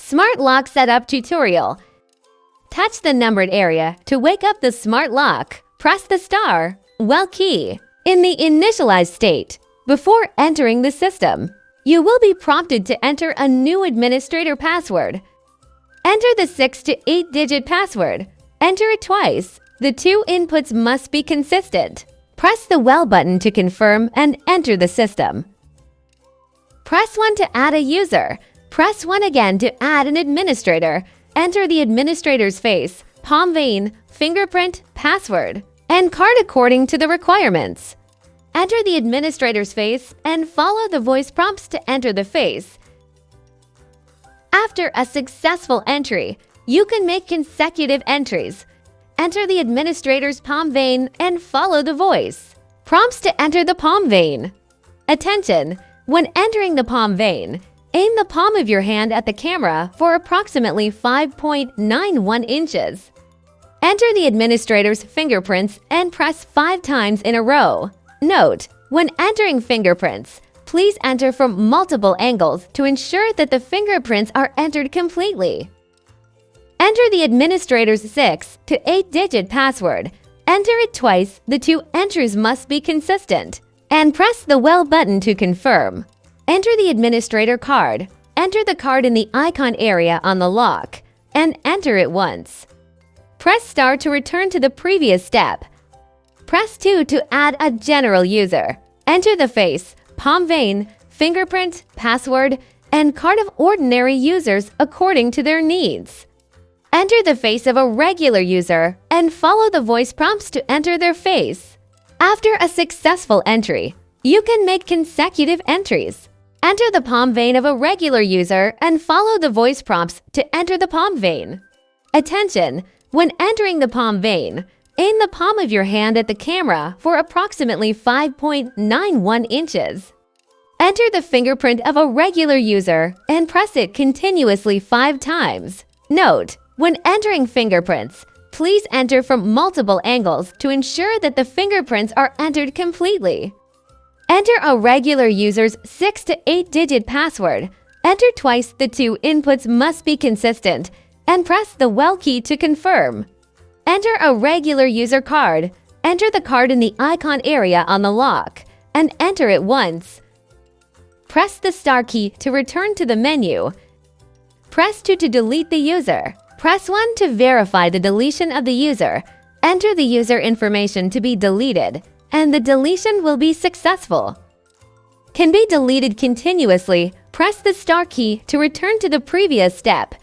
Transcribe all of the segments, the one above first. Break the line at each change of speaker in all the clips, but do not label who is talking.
Smart Lock Setup Tutorial. Touch the numbered area to wake up the smart lock. Press the star, well key, in the initialized state. Before entering the system, you will be prompted to enter a new administrator password. Enter the 6 to 8-digit password. Enter it twice. The two inputs must be consistent. Press the well button to confirm and enter the system. Press 1 to add a user. Press 1 again to add an administrator. Enter the administrator's face, palm vein, fingerprint, password, and card according to the requirements. Enter the administrator's face and follow the voice prompts to enter the face. After a successful entry, you can make consecutive entries. Enter the administrator's palm vein and follow the voice prompts to enter the palm vein. Attention! When entering the palm vein, aim the palm of your hand at the camera for approximately 5.91 inches. Enter the administrator's fingerprints and press 5 times in a row. Note: when entering fingerprints, please enter from multiple angles to ensure that the fingerprints are entered completely. Enter the administrator's 6 to 8-digit password. Enter it twice. The two entries must be consistent. And press the well button to confirm. Enter the administrator card. Enter the card in the icon area on the lock and enter it once. Press star to return to the previous step. Press 2 to add a general user. Enter the face, palm vein, fingerprint, password, and card of ordinary users according to their needs. Enter the face of a regular user and follow the voice prompts to enter their face. After a successful entry, you can make consecutive entries. Enter the palm vein of a regular user and follow the voice prompts to enter the palm vein. Attention! When entering the palm vein, aim the palm of your hand at the camera for approximately 5.91 inches. Enter the fingerprint of a regular user and press it continuously 5 times. Note: when entering fingerprints, please enter from multiple angles to ensure that the fingerprints are entered completely. Enter a regular user's 6 to 8-digit password. Enter twice. The two inputs must be consistent, and press the well key to confirm. Enter a regular user card. Enter the card in the icon area on the lock and enter it once. Press the star key to return to the menu. Press 2 to delete the user. Press 1 to verify the deletion of the user. Enter the user information to be deleted, and the deletion will be successful. Can be deleted continuously. Press the star key to return to the previous step.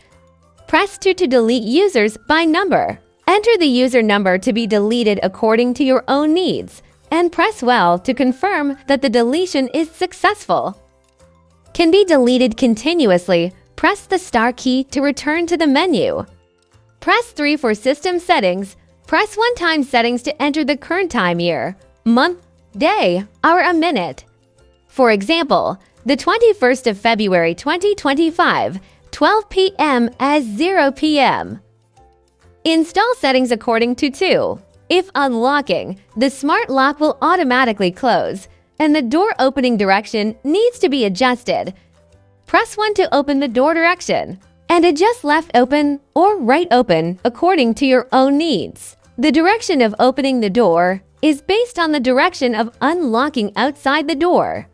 Press 2 to delete users by number. Enter the user number to be deleted according to your own needs, and press well to confirm that the deletion is successful. Can be deleted continuously. Press the star key to return to the menu. Press 3 for system settings. Press 1 time settings to enter the current time: year, month, day, hour, a minute. For example, the 21st of February 2025, 12 p.m. as 0 p.m. Install settings according to 2. If unlocking, the smart lock will automatically close, and the door opening direction needs to be adjusted. Press 1 to open the door direction, and adjust left open or right open according to your own needs. The direction of opening the door is based on the direction of unlocking outside the door.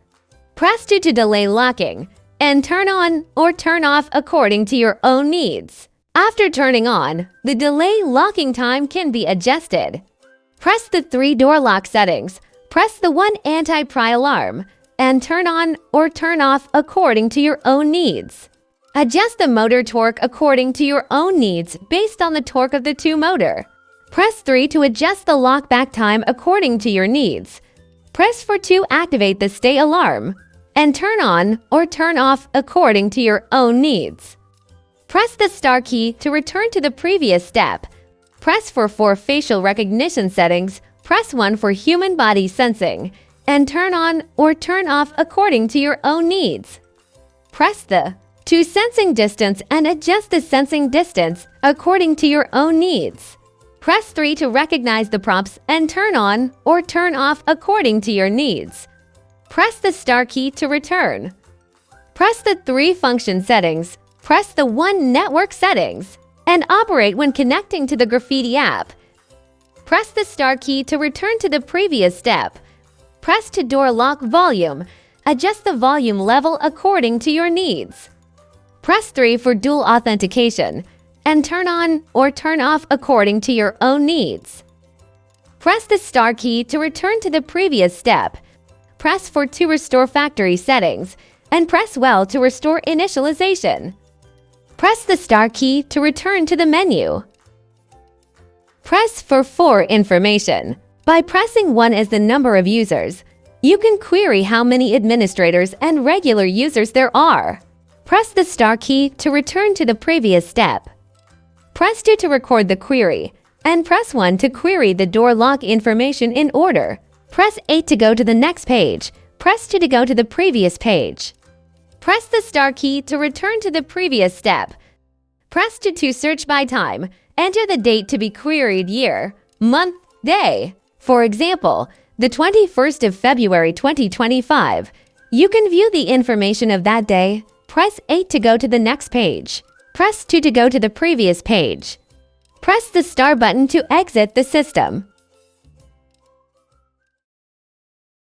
Press 2 to delay locking, and turn on or turn off according to your own needs. After turning on, the delay locking time can be adjusted. Press the 3 door lock settings. Press the 1 anti-pry alarm, and turn on or turn off according to your own needs. Adjust the motor torque according to your own needs based on the torque of the 2 motor. Press 3 to adjust the lock back time according to your needs. Press 4 to activate the stay alarm, and turn on or turn off according to your own needs. Press the star key to return to the previous step. Press 4 for facial recognition settings. Press 1 for human body sensing, and turn on or turn off according to your own needs. Press the 2 sensing distance and adjust the sensing distance according to your own needs. Press 3 to recognize the prompts and turn on or turn off according to your needs. Press the star key to return. Press the 3 function settings. Press the 1 Network Settings and operate when connecting to the Graffiti app. Press the star key to return to the previous step. Press to door lock volume. Adjust the volume level according to your needs. Press 3 for dual authentication and turn on or turn off according to your own needs. Press the star key to return to the previous step. Press 4 to restore factory settings and press well to restore initialization. Press the star key to return to the menu. Press for information. By pressing 1 as the number of users, you can query how many administrators and regular users there are. Press the star key to return to the previous step. Press 2 to record the query, and press 1 to query the door lock information in order. Press 8 to go to the next page. Press 2 to go to the previous page. Press the star key to return to the previous step. Press 2 to search by time. Enter the date to be queried year, month, day. For example, the 21st of February 2025. You can view the information of that day. Press 8 to go to the next page. Press 2 to go to the previous page. Press the star button to exit the system.